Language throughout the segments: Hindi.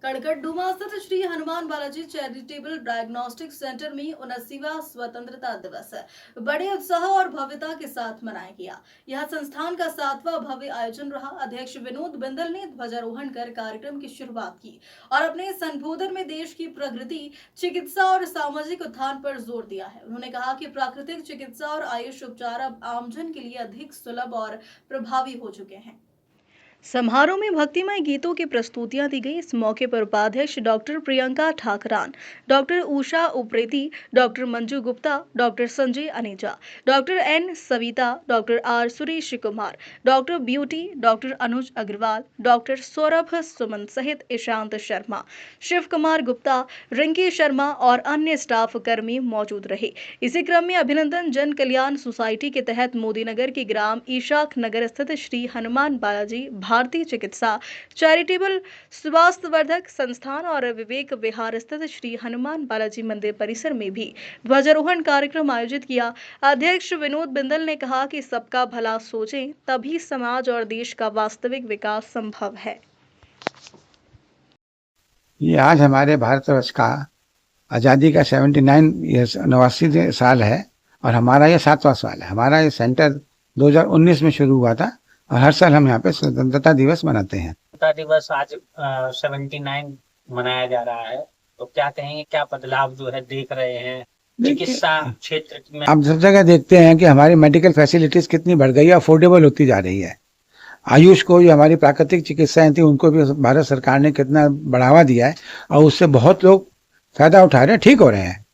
कड़कड़डूमा स्थित Shri Hanuman Balaji charitable diagnostic centre में 79वां स्वतंत्रता दिवस बड़े उत्साह और भव्यता के साथ मनाया गया। यह संस्थान का 7वां भव्य आयोजन रहा। अध्यक्ष विनोद बिंदल ने ध्वजारोहण कर कार्यक्रम की शुरुआत की और अपने संबोधन में देश की प्रगति, चिकित्सा और सामाजिक उत्थान पर जोर दिया है। उन्होंने कहा कि प्राकृतिक चिकित्सा और आयुष उपचार अब आमजन के लिए अधिक सुलभ और प्रभावी हो चुके हैं। समारोह में भक्तिमय गीतों की प्रस्तुतियां दी गई। इस मौके पर उपाध्यक्ष doctor Priyanka Thakran, doctor Usha Upreti, doctor Manju Gupta, doctor Sanjay Aneja, doctor N Savita, doctor R Suresh Kumar, doctor Beauty, doctor Anuj Agarwal, doctor Saurabh Suman सहित ईशांत शर्मा, शिव कुमार गुप्ता, रिंकी शर्मा और अन्य स्टाफ कर्मी मौजूद रहे। इसी क्रम में अभिनंदन जन कल्याण सोसाइटी के तहत मोदीनगर के ग्राम ईशाख नगर स्थित श्री हनुमान बालाजी भारतीय चिकित्सा चैरिटेबल स्वास्थ्यवर्धक संस्थान और विवेक विहार स्थित श्री हनुमान बालाजी मंदिर परिसर में भी ध्वजारोहण कार्यक्रम आयोजित किया। अध्यक्ष विनोद बिंदल ने कहा कि सबका भला सोचें, तभी समाज और देश का वास्तविक विकास संभव है। ये आज हमारे भारतवर्ष का आज़ादी का 89 साल है और हमारा ये 7वां साल है। हमारा ये सेंटर 2019 में शुरू हुआ था और हर साल हम यहाँ पे स्वतंत्रता दिवस मनाते हैं। स्वतंत्रता दिवस आज 79 मनाया जा रहा है, तो क्या कहेंगे, क्या बदलाव जो है देख रहे हैं चिकित्सा क्षेत्र में? आप सब जगह देखते हैं कि हमारी मेडिकल फैसिलिटीज कितनी बढ़ गई है, अफोर्डेबल होती जा रही है। आयुष को, जो हमारी प्राकृतिक चिकित्साएं थी, उनको भी भारत सरकार ने कितना बढ़ावा दिया है और उससे बहुत लोग फायदा उठा रहे हैं, ठीक हो रहे हैं।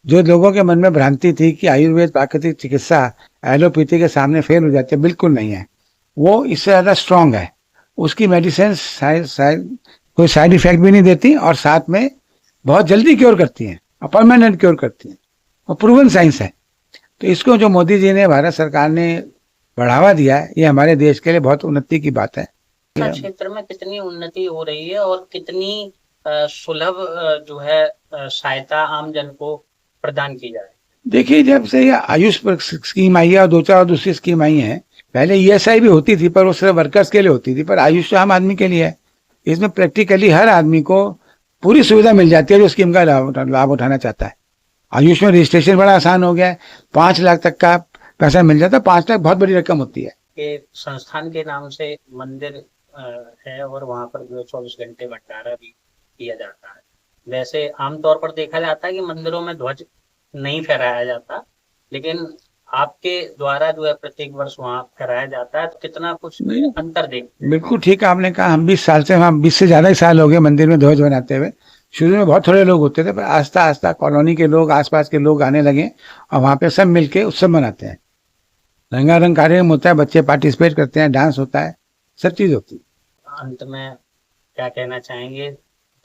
जो लोगों के मन में भ्रांति थी कि आयुर्वेद प्राकृतिक चिकित्सा एलोपैथी के सामने फेल हो जाती है, बिल्कुल नहीं है। वो इससे ज़्यादा स्ट्रांग है। उसकी मेडिसिन कोई साइड इफेक्ट भी नहीं देती और साथ में बहुत जल्दी क्योर करती हैं और परमानेंट क्योर करती हैं और प्रूवन साइंस है। तो इसको जो मोदी जी ने, भारत सरकार ने बढ़ावा दिया है, ये हमारे देश के लिए बहुत उन्नति की बात है। क्षेत्र में कितनी उन्नति हो रही है और कितनी सुलभ जो है सहायता आम जन को प्रदान की जाए। देखिए, जब से ये आयुष स्कीम आई है और 2-4 और दूसरी स्कीम आई है, पहले ईएसआई भी होती थी पर वो सिर्फ वर्कर्स के लिए होती थी, पर आयुष तो आम आदमी के लिए है। इसमें प्रैक्टिकली हर आदमी को पूरी सुविधा मिल जाती है जो स्कीम का लाभ उठाना चाहता है। आयुष में रजिस्ट्रेशन बड़ा आसान हो गया है, 5 लाख तक का पैसा मिल जाता है। 5 लाख बहुत बड़ी रकम होती है। ये संस्थान के नाम से मंदिर है और वहाँ पर जो 24 घंटे भंडारा भी किया जाता है। वैसे आमतौर पर देखा जाता है कि मंदिरों में ध्वज नहीं फहराया जाता, लेकिन आपके द्वारा जो है प्रत्येक वर्ष वहाँ फहराया जाता है, तो कितना कुछ अंतर देखते हैं। बिल्कुल ठीक आपने कहा। हम 20 साल से, हम 20 से ज्यादा ही साल हो गए मंदिर में ध्वज बनाते हुए। शुरू में बहुत थोड़े लोग होते थे, पर आस्ता आस्ता कॉलोनी के लोग, आसपास के लोग आने लगे और वहाँ पे सब मिलके उत्सव मनाते हैं। रंगारंग कार्यक्रम होता है, बच्चे पार्टिसिपेट करते हैं, डांस होता है, सब चीज होती है। अंत में क्या कहना चाहेंगे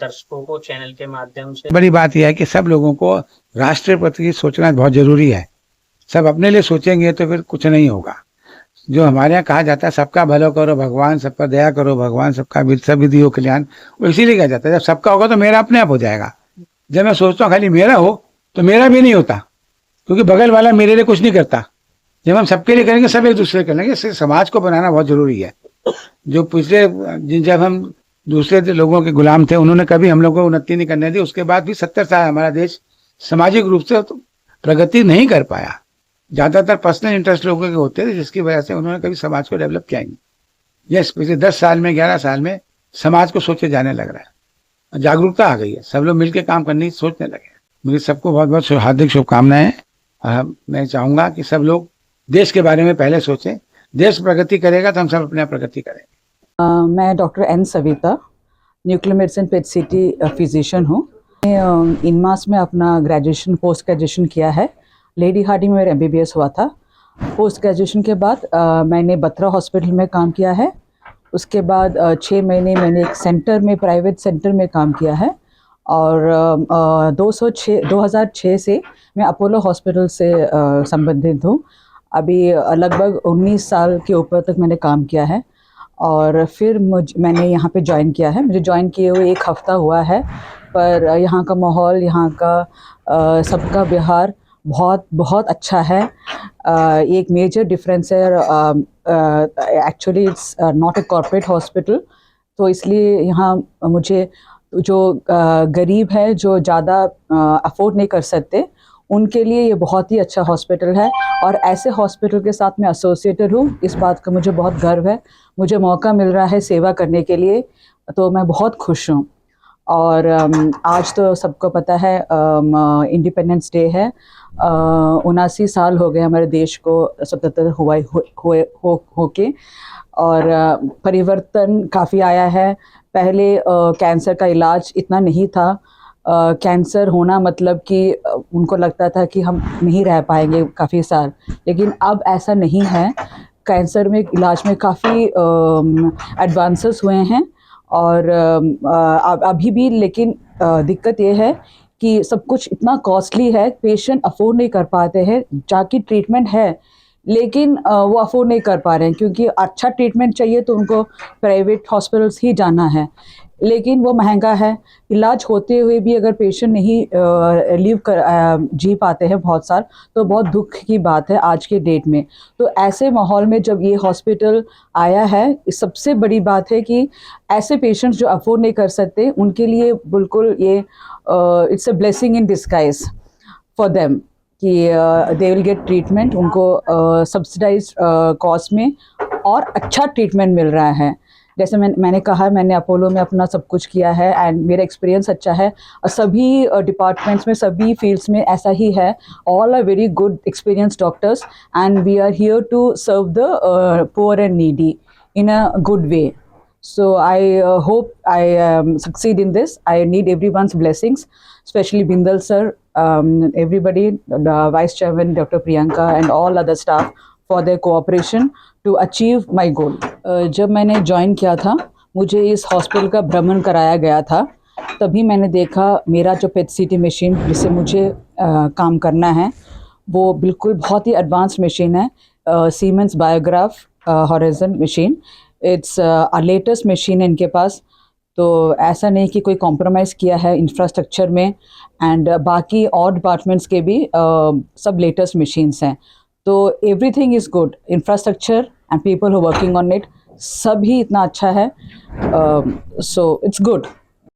दर्शकों को चैनल के माध्यम से? बड़ी बात यह है कि सब लोगों को राष्ट्र प्रति सोचना बहुत जरूरी है। सब अपने लिए सोचेंगे तो फिर कुछ नहीं होगा। जो हमारे यहाँ कहा जाता है, सबका भला करो भगवान, सब पर दया करो भगवान, सबका सब विधि हो कल्याण, वो इसीलिए कहा जाता है। जब सबका होगा तो मेरा अपने आप हो जाएगा। जब मैं सोचता हूँ खाली मेरा हो तो मेरा भी नहीं होता, क्योंकि बगल वाला मेरे लिए कुछ नहीं करता। जब हम सबके लिए करेंगे, सब एक दूसरे कर लेंगे। इससे समाज को बनाना बहुत जरूरी है। जो पिछले, जब हम दूसरे लोगों के गुलाम थे, उन्होंने कभी हम लोग को उन्नति नहीं करने दी। उसके बाद भी 70 साल हमारा देश सामाजिक रूप से प्रगति नहीं कर पाया। ज्यादातर पर्सनल इंटरेस्ट लोगों के होते थे, जिसकी वजह से उन्होंने कभी समाज को डेवलप किया नहीं। यस, पिछले 10 साल में, 11 साल में समाज को सोचे जाने लग रहा है, जागरूकता आ गई है, सब लोग मिलकर काम करने की सोचने लगे। मुझे सबको बहुत बहुत हार्दिक शुभकामनाएं। मैं चाहूंगा कि सब लोग देश के बारे में पहले सोचें। देश प्रगति करेगा तो हम सब अपने प्रगति करेंगे। मैं doctor N Savita, nuclear medicine PET CT physician हूँ। इनमास में अपना ग्रेजुएशन, पोस्ट ग्रेजुएशन किया है। लेडी हार्डी में मेरा MBBS हुआ था। पोस्ट ग्रेजुएशन के बाद मैंने बत्रा हॉस्पिटल में काम किया है। उसके बाद 6 महीने मैंने एक सेंटर में, प्राइवेट सेंटर में काम किया है और 2006 से मैं अपोलो हॉस्पिटल से संबंधित हूँ। अभी लगभग 19 साल के ऊपर तक मैंने काम किया है और फिर मैंने यहाँ पे ज्वाइन किया है। मुझे ज्वाइन किए हुए 1 हफ़्ता हुआ है, पर यहाँ का माहौल, यहाँ का सबका व्यवहार बहुत बहुत अच्छा है। एक मेजर डिफरेंस है, actually it's not a corporate hospital, तो इसलिए यहाँ मुझे जो गरीब है, जो ज़्यादा अफोर्ड नहीं कर सकते, उनके लिए ये बहुत ही अच्छा हॉस्पिटल है। और ऐसे हॉस्पिटल के साथ मैं एसोसिएटेड हूँ, इस बात का मुझे बहुत गर्व है। मुझे मौका मिल रहा है सेवा करने के लिए, तो मैं बहुत खुश हूँ। और आज तो सबको पता है इंडिपेंडेंस डे है। 79 साल हो गए हमारे देश को स्वतंत्र होके, और परिवर्तन काफ़ी आया है। पहले कैंसर का इलाज इतना नहीं था। कैंसर होना मतलब कि उनको लगता था कि हम नहीं रह पाएंगे काफ़ी साल, लेकिन अब ऐसा नहीं है। कैंसर में इलाज में काफ़ी एडवांसेस हुए हैं, और अभी भी, लेकिन दिक्कत ये है कि सब कुछ इतना कॉस्टली है, पेशेंट अफोर्ड नहीं कर पाते हैं। जाकि ट्रीटमेंट है, लेकिन वो अफोर्ड नहीं कर पा रहे हैं, क्योंकि अच्छा ट्रीटमेंट चाहिए तो उनको प्राइवेट हॉस्पिटल्स ही जाना है, लेकिन वो महंगा है। इलाज होते हुए भी अगर पेशेंट नहीं जी पाते हैं बहुत साल, तो बहुत दुख की बात है आज के डेट में। तो ऐसे माहौल में जब ये हॉस्पिटल आया है, सबसे बड़ी बात है कि ऐसे पेशेंट्स जो अफोर्ड नहीं कर सकते, उनके लिए बिल्कुल ये it's a blessing in disguise for them, कि दे विल गेट ट्रीटमेंट, उनको सब्सिडाइज कॉस्ट में और अच्छा ट्रीटमेंट मिल रहा है। जैसे मैंने कहा, मैंने अपोलो में अपना सब कुछ किया है, एंड मेरा एक्सपीरियंस अच्छा है। सभी डिपार्टमेंट्स में, सभी फील्ड्स में ऐसा ही है। All are very good experience doctors, and we are here to serve the poor and needy in a good way. So I hope I succeed in this. I need everyone's blessings, especially Bindal sir, everybody, the Vice Chairman Dr. Priyanka and all other staff for their cooperation to achieve my goal. जब मैंने ज्वाइन किया था, मुझे इस हॉस्पिटल का भ्रमण कराया गया था। तभी मैंने देखा मेरा जो पेट सीटी मशीन जिससे मुझे काम करना है, वो बिल्कुल बहुत ही एडवांस मशीन है। Siemens biograph horizon machine, it's latest machine है इनके पास। तो ऐसा नहीं कि कोई कॉम्प्रोमाइज़ किया है इंफ्रास्ट्रक्चर में, एंड बाकी और डिपार्टमेंट्स के भी सब लेटेस्ट मशीन्स हैं। तो everything is good, infrastructure and people who working on it, सब ही इतना अच्छा है। So it's good.